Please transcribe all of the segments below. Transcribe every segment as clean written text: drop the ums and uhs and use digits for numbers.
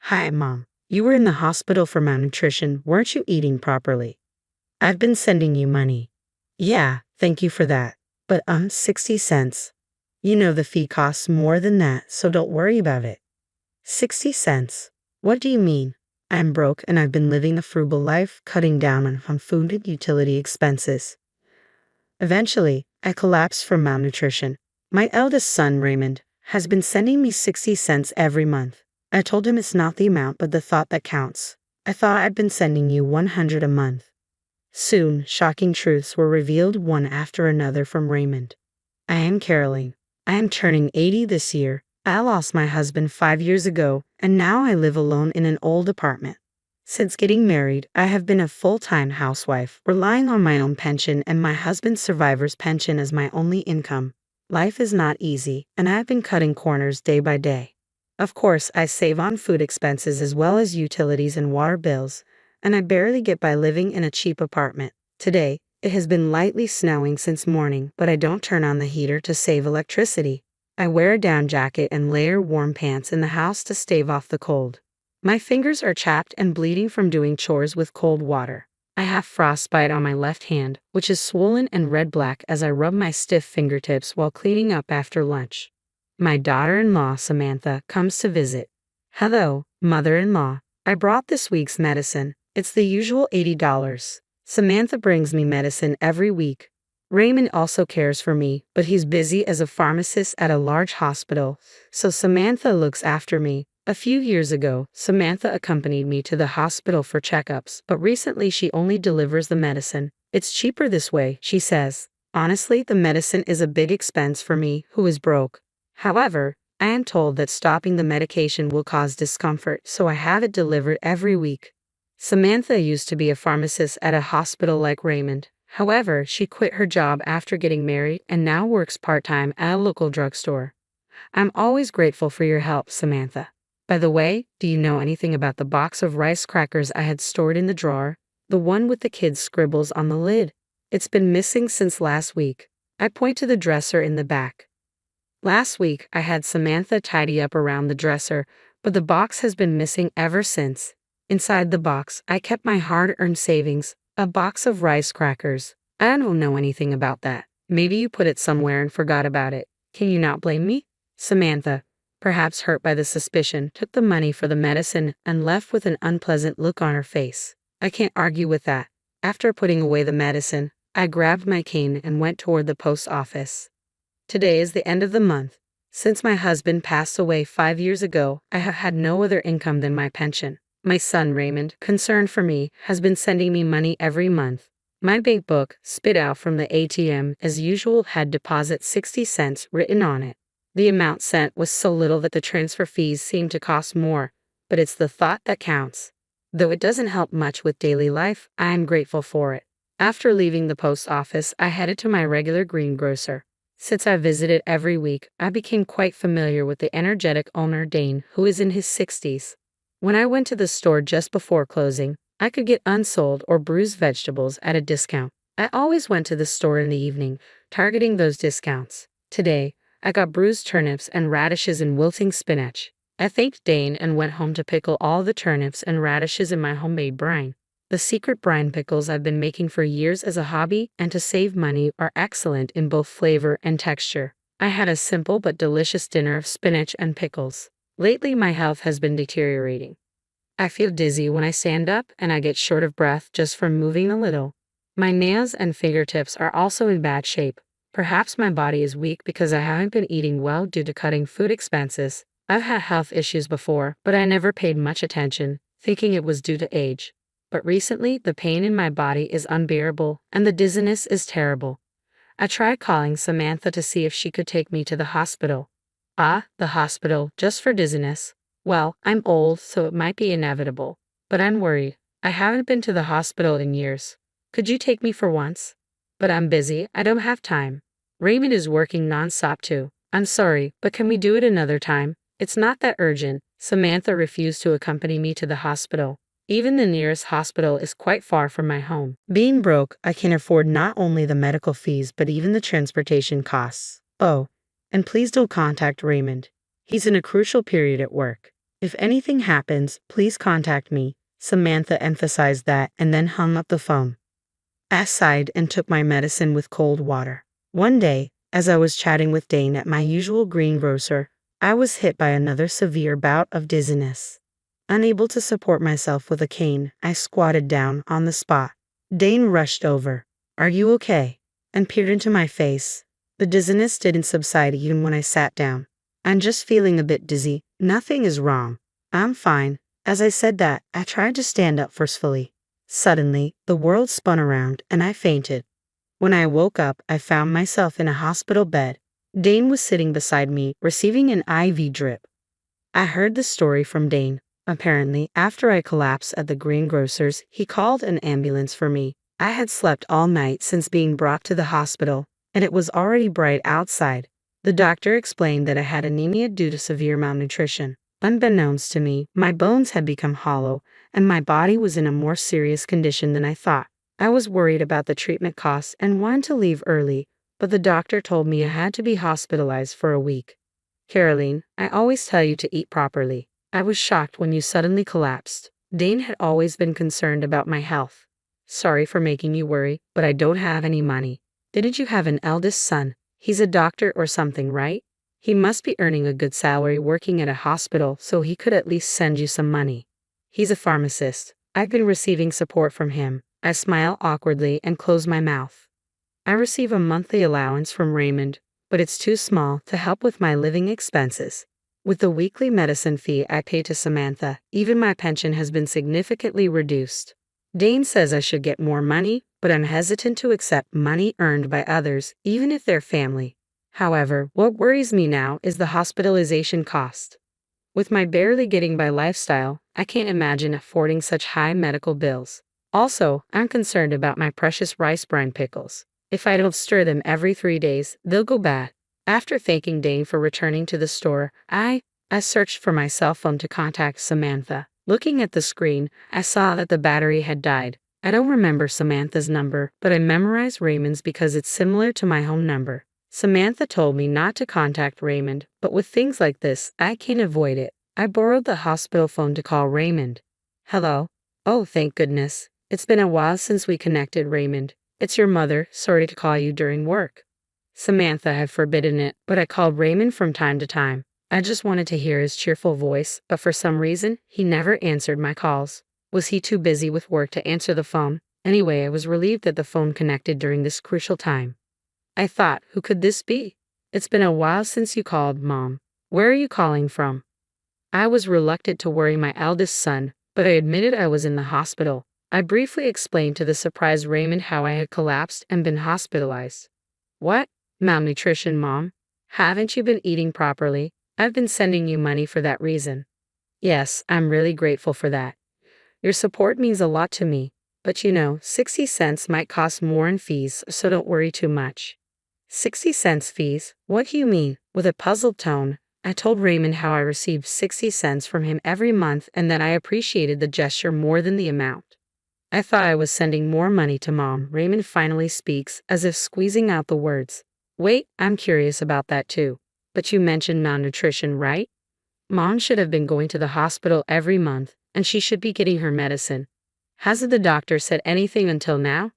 Hi, Mom. You were in the hospital for malnutrition. Weren't you eating properly? I've been sending you money. Yeah, thank you for that. But 60 cents. You know the fee costs more than that, so don't worry about it. 60 cents? What do you mean? I'm broke and I've been living a frugal life, cutting down on food and utility expenses. Eventually, I collapsed from malnutrition. My eldest son, Raymond, has been sending me 60 cents every month. I told him it's not the amount but the thought that counts. I thought I'd been sending you 100 a month. Soon, shocking truths were revealed one after another from Raymond. I am Caroline. I am turning 80 this year. I lost my husband 5 years ago, and now I live alone in an old apartment. Since getting married, I have been a full-time housewife, relying on my own pension and my husband's survivor's pension as my only income. Life is not easy, and I have been cutting corners day by day. Of course, I save on food expenses as well as utilities and water bills, and I barely get by living in a cheap apartment. Today, it has been lightly snowing since morning, but I don't turn on the heater to save electricity. I wear a down jacket and layer warm pants in the house to stave off the cold. My fingers are chapped and bleeding from doing chores with cold water. I have frostbite on my left hand, which is swollen and red-black as I rub my stiff fingertips while cleaning up after lunch. My daughter-in-law, Samantha, comes to visit. Hello, mother-in-law. I brought this week's medicine. It's the usual $80. Samantha brings me medicine every week. Raymond also cares for me, but he's busy as a pharmacist at a large hospital, so Samantha looks after me. A few years ago, Samantha accompanied me to the hospital for checkups, but recently she only delivers the medicine. It's cheaper this way, she says. Honestly, the medicine is a big expense for me, who is broke. However, I am told that stopping the medication will cause discomfort, so I have it delivered every week. Samantha used to be a pharmacist at a hospital like Raymond. However, she quit her job after getting married and now works part-time at a local drugstore. I'm always grateful for your help, Samantha. By the way, do you know anything about the box of rice crackers I had stored in the drawer? The one with the kids' scribbles on the lid. It's been missing since last week. I point to the dresser in the back. Last week, I had Samantha tidy up around the dresser, but the box has been missing ever since. Inside the box, I kept my hard-earned savings, a box of rice crackers. I don't know anything about that. Maybe you put it somewhere and forgot about it. Can you not blame me? Samantha, perhaps hurt by the suspicion, took the money for the medicine and left with an unpleasant look on her face. I can't argue with that. After putting away the medicine, I grabbed my cane and went toward the post office. Today is the end of the month. Since my husband passed away 5 years ago, I have had no other income than my pension. My son Raymond, concerned for me, has been sending me money every month. My bank book, spit out from the ATM as usual, had deposit 60 cents written on it. The amount sent was so little that the transfer fees seemed to cost more, but it's the thought that counts. Though it doesn't help much with daily life, I am grateful for it. After leaving the post office, I headed to my regular greengrocer. Since I visited every week, I became quite familiar with the energetic owner Dane, who is in his 60s. When I went to the store just before closing, I could get unsold or bruised vegetables at a discount. I always went to the store in the evening, targeting those discounts. Today, I got bruised turnips and radishes and wilting spinach. I thanked Dane and went home to pickle all the turnips and radishes in my homemade brine. The secret brine pickles I've been making for years as a hobby and to save money are excellent in both flavor and texture. I had a simple but delicious dinner of spinach and pickles. Lately, my health has been deteriorating. I feel dizzy when I stand up and I get short of breath just from moving a little. My nails and fingertips are also in bad shape. Perhaps my body is weak because I haven't been eating well due to cutting food expenses. I've had health issues before, but I never paid much attention, thinking it was due to age. But recently, the pain in my body is unbearable, and the dizziness is terrible. I tried calling Samantha to see if she could take me to the hospital. The hospital, just for dizziness. Well, I'm old, so it might be inevitable. But I'm worried. I haven't been to the hospital in years. Could you take me for once? But I'm busy, I don't have time. Raymond is working non-stop too. I'm sorry, but can we do it another time? It's not that urgent. Samantha refused to accompany me to the hospital. Even the nearest hospital is quite far from my home. Being broke, I can afford not only the medical fees but even the transportation costs. Oh, and please don't contact Raymond. He's in a crucial period at work. If anything happens, please contact me. Samantha emphasized that and then hung up the phone. I sighed and took my medicine with cold water. One day, as I was chatting with Dane at my usual greengrocer, I was hit by another severe bout of dizziness. Unable to support myself with a cane, I squatted down on the spot. Dane rushed over. "Are you okay?" and peered into my face. The dizziness didn't subside even when I sat down. "I'm just feeling a bit dizzy. Nothing is wrong. I'm fine." As I said that, I tried to stand up forcefully. Suddenly, the world spun around and I fainted. When I woke up, I found myself in a hospital bed. Dane was sitting beside me, receiving an IV drip. I heard the story from Dane. Apparently, after I collapsed at the greengrocer's, he called an ambulance for me. I had slept all night since being brought to the hospital, and it was already bright outside. The doctor explained that I had anemia due to severe malnutrition. Unbeknownst to me, my bones had become hollow, and my body was in a more serious condition than I thought. I was worried about the treatment costs and wanted to leave early, but the doctor told me I had to be hospitalized for a week. "Caroline, I always tell you to eat properly. I was shocked when you suddenly collapsed." Dane had always been concerned about my health. "Sorry for making you worry, but I don't have any money." "Didn't you have an eldest son? He's a doctor or something, right? He must be earning a good salary working at a hospital, so he could at least send you some money." "He's a pharmacist. I've been receiving support from him." I smile awkwardly and close my mouth. "I receive a monthly allowance from Raymond, but it's too small to help with my living expenses. With the weekly medicine fee I pay to Samantha, even my pension has been significantly reduced." Dane says I should get more money, but I'm hesitant to accept money earned by others, even if they're family. However, what worries me now is the hospitalization cost. With my barely getting by lifestyle, I can't imagine affording such high medical bills. Also, I'm concerned about my precious rice brine pickles. If I don't stir them every 3 days, they'll go bad. After thanking Dane for returning to the store, I searched for my cell phone to contact Samantha. Looking at the screen, I saw that the battery had died. I don't remember Samantha's number, but I memorized Raymond's because it's similar to my home number. Samantha told me not to contact Raymond, but with things like this, I can't avoid it. I borrowed the hospital phone to call Raymond. "Hello?" "Oh, thank goodness. It's been a while since we connected, Raymond. It's your mother. Sorry to call you during work." Samantha had forbidden it, but I called Raymond from time to time. I just wanted to hear his cheerful voice, but for some reason, he never answered my calls. Was he too busy with work to answer the phone? Anyway, I was relieved that the phone connected during this crucial time. I thought, who could this be? "It's been a while since you called, Mom. Where are you calling from?" I was reluctant to worry my eldest son, but I admitted I was in the hospital. I briefly explained to the surprised Raymond how I had collapsed and been hospitalized. "What? Malnutrition, Mom? Haven't you been eating properly? I've been sending you money for that reason." "Yes, I'm really grateful for that. Your support means a lot to me, but 60 cents might cost more in fees, so don't worry too much." "60 cents fees? What do you mean?" With a puzzled tone, I told Raymond how I received 60 cents from him every month and that I appreciated the gesture more than the amount. "I thought I was sending more money to Mom." Raymond finally speaks, as if squeezing out the words. "Wait, I'm curious about that too. But you mentioned malnutrition, right? Mom should have been going to the hospital every month, and she should be getting her medicine. Hasn't the doctor said anything until now?"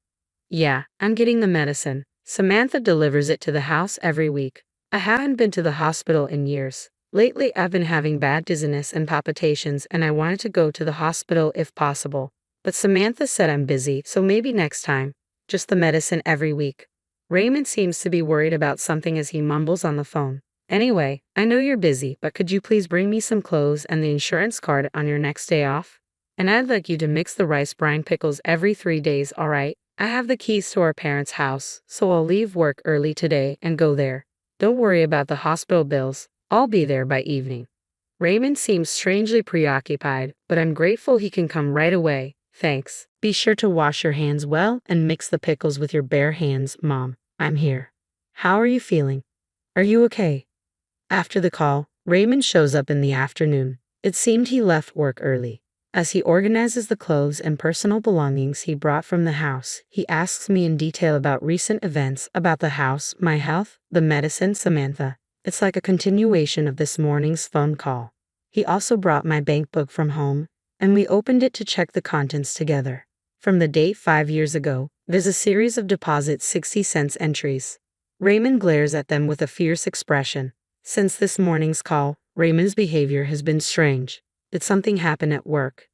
"Yeah, I'm getting the medicine. Samantha delivers it to the house every week. I haven't been to the hospital in years. Lately, I've been having bad dizziness and palpitations, and I wanted to go to the hospital if possible. But Samantha said I'm busy, so maybe next time. Just the medicine every week." Raymond seems to be worried about something as he mumbles on the phone. "Anyway, I know you're busy, but could you please bring me some clothes and the insurance card on your next day off? And I'd like you to mix the rice brine pickles every 3 days, all right? I have the keys to our parents' house, so I'll leave work early today and go there. Don't worry about the hospital bills. I'll be there by evening." Raymond seems strangely preoccupied, but I'm grateful he can come right away. "Thanks. Be sure to wash your hands well and mix the pickles with your bare hands, Mom. I'm here. How are you feeling? Are you okay?" After the call, Raymond shows up in the afternoon. It seemed he left work early. As he organizes the clothes and personal belongings he brought from the house, he asks me in detail about recent events, about the house, my health, the medicine, Samantha. It's like a continuation of this morning's phone call. He also brought my bank book from home, and we opened it to check the contents together. From the date 5 years ago, there's a series of deposit 60 cents entries. Raymond glares at them with a fierce expression. Since this morning's call, Raymond's behavior has been strange. Did something happen at work?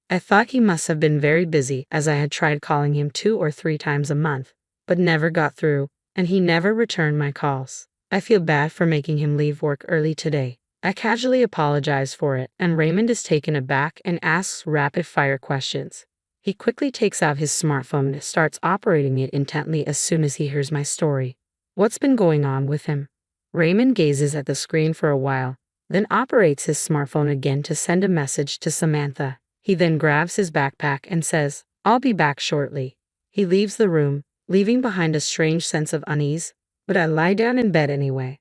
I thought he must have been very busy, as I had tried calling him 2 or 3 times a month, but never got through, and he never returned my calls. I feel bad for making him leave work early today. I casually apologize for it, and Raymond is taken aback and asks rapid-fire questions. He quickly takes out his smartphone and starts operating it intently as soon as he hears my story. What's been going on with him? Raymond gazes at the screen for a while, then operates his smartphone again to send a message to Samantha. He then grabs his backpack and says, "I'll be back shortly." He leaves the room, leaving behind a strange sense of unease, but I lie down in bed anyway.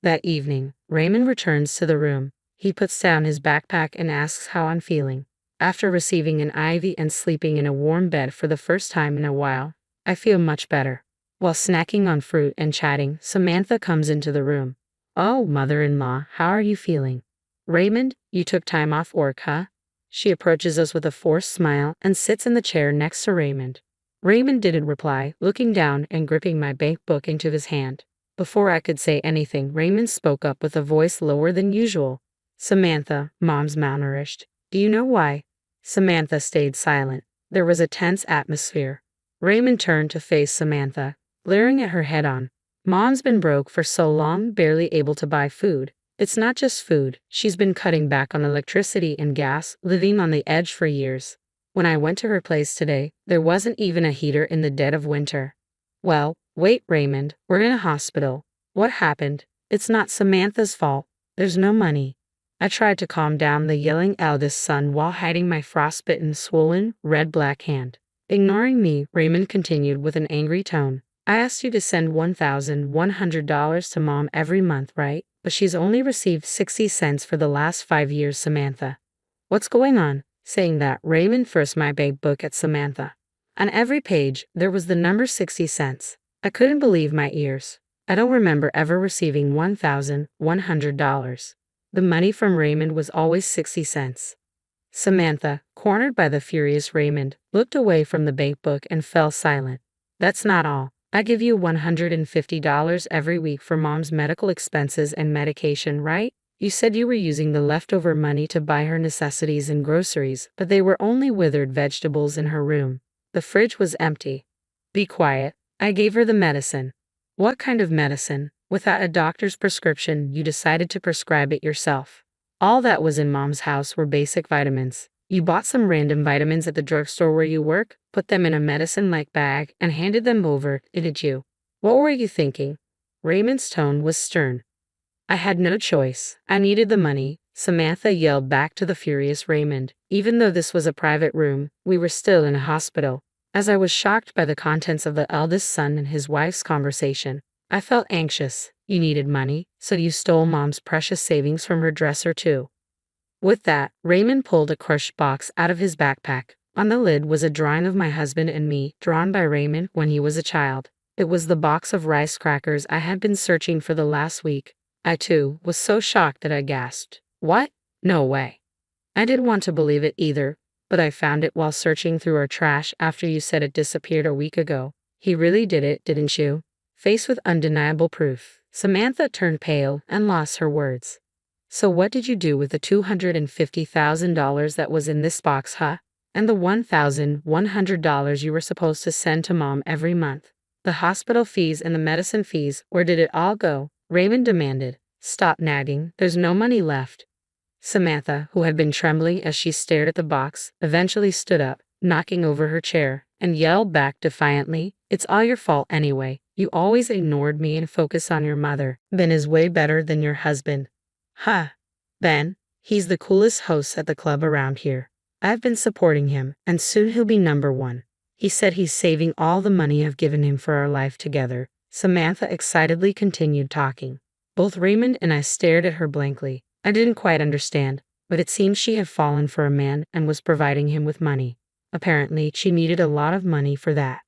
That evening, Raymond returns to the room. He puts down his backpack and asks how I'm feeling. After receiving an IV and sleeping in a warm bed for the first time in a while, I feel much better. While snacking on fruit and chatting, Samantha comes into the room. "Oh, mother-in-law, how are you feeling?" "Raymond, you took time off work, huh?" She approaches us with a forced smile and sits in the chair next to Raymond. Raymond didn't reply, looking down and gripping my bank book into his hand. Before I could say anything, Raymond spoke up with a voice lower than usual. "Samantha, Mom's malnourished. Do you know why?" Samantha stayed silent. There was a tense atmosphere. Raymond turned to face Samantha, glaring at her head-on. "Mom's been broke for so long, barely able to buy food. It's not just food, she's been cutting back on electricity and gas, living on the edge for years. When I went to her place today, there wasn't even a heater in the dead of winter." "Well, wait, Raymond, we're in a hospital. What happened? It's not Samantha's fault. There's no money." I tried to calm down the yelling eldest son while hiding my frostbitten, swollen, red-black hand. Ignoring me, Raymond continued with an angry tone. "I asked you to send $1,100 to Mom every month, right? But she's only received 60 cents for the last 5 years, Samantha. What's going on?" Saying that, Raymond thrust my bank book at Samantha. On every page, there was the number 60 cents. I couldn't believe my ears. I don't remember ever receiving $1,100. The money from Raymond was always 60 cents. Samantha, cornered by the furious Raymond, looked away from the bank book and fell silent. "That's not all. I give you $150 every week for Mom's medical expenses and medication, right? You said you were using the leftover money to buy her necessities and groceries, but they were only withered vegetables in her room. The fridge was empty." "Be quiet. I gave her the medicine." "What kind of medicine? Without a doctor's prescription, you decided to prescribe it yourself." "All that was in Mom's house were basic vitamins. You bought some random vitamins at the drugstore where you work, put them in a medicine-like bag, and handed them over, didn't you? What were you thinking?" Raymond's tone was stern. "I had no choice. I needed the money," Samantha yelled back to the furious Raymond. Even though this was a private room, we were still in a hospital. As I was shocked by the contents of the eldest son and his wife's conversation, I felt anxious. "You needed money, so you stole Mom's precious savings from her dresser too." With that, Raymond pulled a crushed box out of his backpack. On the lid was a drawing of my husband and me, drawn by Raymond when he was a child. It was the box of rice crackers I had been searching for the last week. I too was so shocked that I gasped. "What? No way." I didn't want to believe it either, but I found it while searching through our trash after you said it disappeared a week ago. "He really did it, didn't you?" Faced with undeniable proof, Samantha turned pale and lost her words. "So what did you do with the $250,000 that was in this box, huh? And the $1,100 you were supposed to send to Mom every month? The hospital fees and the medicine fees, where did it all go?" Raymond demanded. "Stop nagging, there's no money left." Samantha, who had been trembling as she stared at the box, eventually stood up, knocking over her chair, and yelled back defiantly, "It's all your fault anyway. You always ignored me and focused on your mother. Ben is way better than your husband." "Huh. Ben? He's the coolest host at the club around here. I've been supporting him, and soon he'll be #1. He said he's saving all the money I've given him for our life together." Samantha excitedly continued talking. Both Raymond and I stared at her blankly. I didn't quite understand, but it seemed she had fallen for a man and was providing him with money. Apparently, she needed a lot of money for that.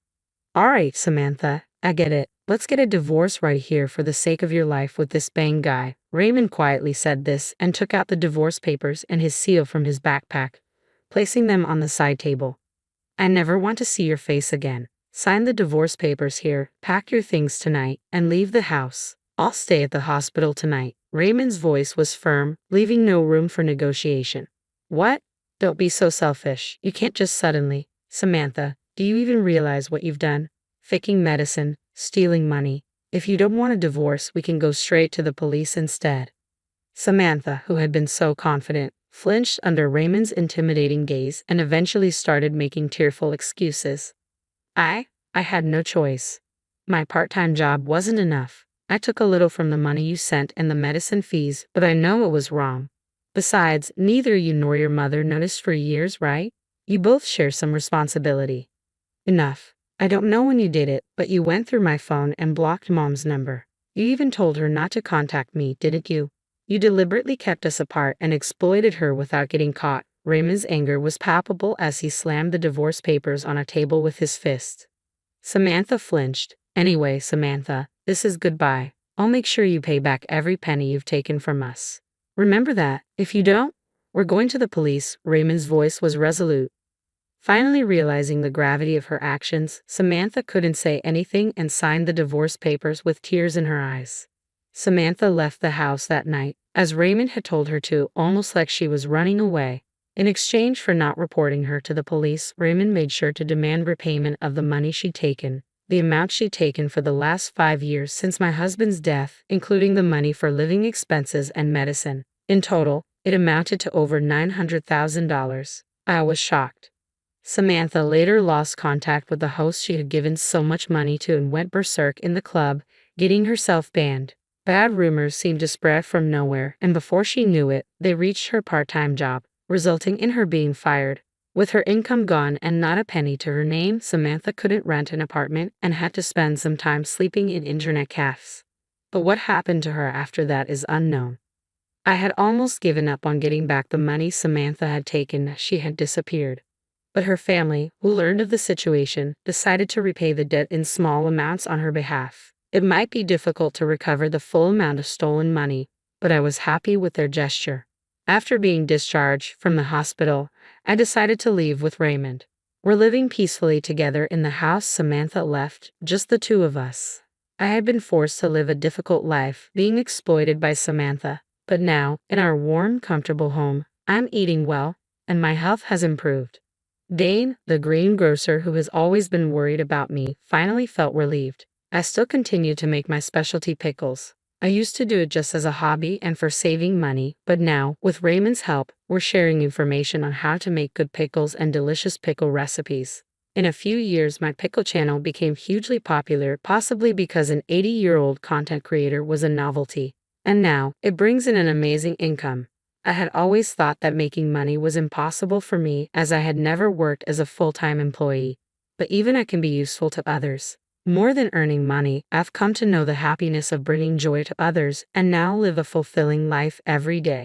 "All right, Samantha, I get it. Let's get a divorce right here for the sake of your life with this bang guy. Raymond quietly said this and took out the divorce papers and his seal from his backpack, placing them on the side table. I never want to see your face again. Sign the divorce papers here, pack your things tonight, and leave the house. I'll stay at the hospital tonight. Raymond's voice was firm, leaving no room for negotiation. What? Don't be so selfish. You can't just suddenly. Samantha, do you even realize what you've done? Faking medicine, stealing money. If you don't want a divorce, we can go straight to the police instead. Samantha, who had been so confident, flinched under Raymond's intimidating gaze and eventually started making tearful excuses. I had no choice. My part-time job wasn't enough. I took a little from the money you sent and the medicine fees, but I know it was wrong. Besides, neither you nor your mother noticed for years, right? You both share some responsibility. Enough. I don't know when you did it, but you went through my phone and blocked Mom's number. You even told her not to contact me, didn't you? You deliberately kept us apart and exploited her without getting caught. Raymond's anger was palpable as he slammed the divorce papers on a table with his fist. Samantha flinched. Anyway, Samantha, this is goodbye. I'll make sure you pay back every penny you've taken from us. Remember that. If you don't, we're going to the police. Raymond's voice was resolute. Finally realizing the gravity of her actions, Samantha couldn't say anything and signed the divorce papers with tears in her eyes. Samantha left the house that night, as Raymond had told her to, almost like she was running away. In exchange for not reporting her to the police, Raymond made sure to demand repayment of the money she'd taken, the amount she'd taken for the last 5 years since my husband's death, including the money for living expenses and medicine. In total, it amounted to over $900,000. I was shocked. Samantha later lost contact with the host she had given so much money to and went berserk in the club, getting herself banned. Bad rumors seemed to spread from nowhere, and before she knew it, they reached her part-time job, resulting in her being fired. With her income gone and not a penny to her name, Samantha couldn't rent an apartment and had to spend some time sleeping in internet cafes. But what happened to her after that is unknown. I had almost given up on getting back the money Samantha had taken as she had disappeared. But her family, who learned of the situation, decided to repay the debt in small amounts on her behalf. It might be difficult to recover the full amount of stolen money, but I was happy with their gesture. After being discharged from the hospital, I decided to leave with Raymond. We're living peacefully together in the house Samantha left, just the two of us. I had been forced to live a difficult life, being exploited by Samantha, but now, in our warm, comfortable home, I'm eating well, and my health has improved. Dane, the greengrocer who has always been worried about me, finally felt relieved. I still continue to make my specialty pickles. I used to do it just as a hobby and for saving money, but now, with Raymond's help, we're sharing information on how to make good pickles and delicious pickle recipes. In a few years, my pickle channel became hugely popular, possibly because an 80-year-old content creator was a novelty. And now, it brings in an amazing income. I had always thought that making money was impossible for me as I had never worked as a full-time employee. But even I can be useful to others. More than earning money, I've come to know the happiness of bringing joy to others and now live a fulfilling life every day.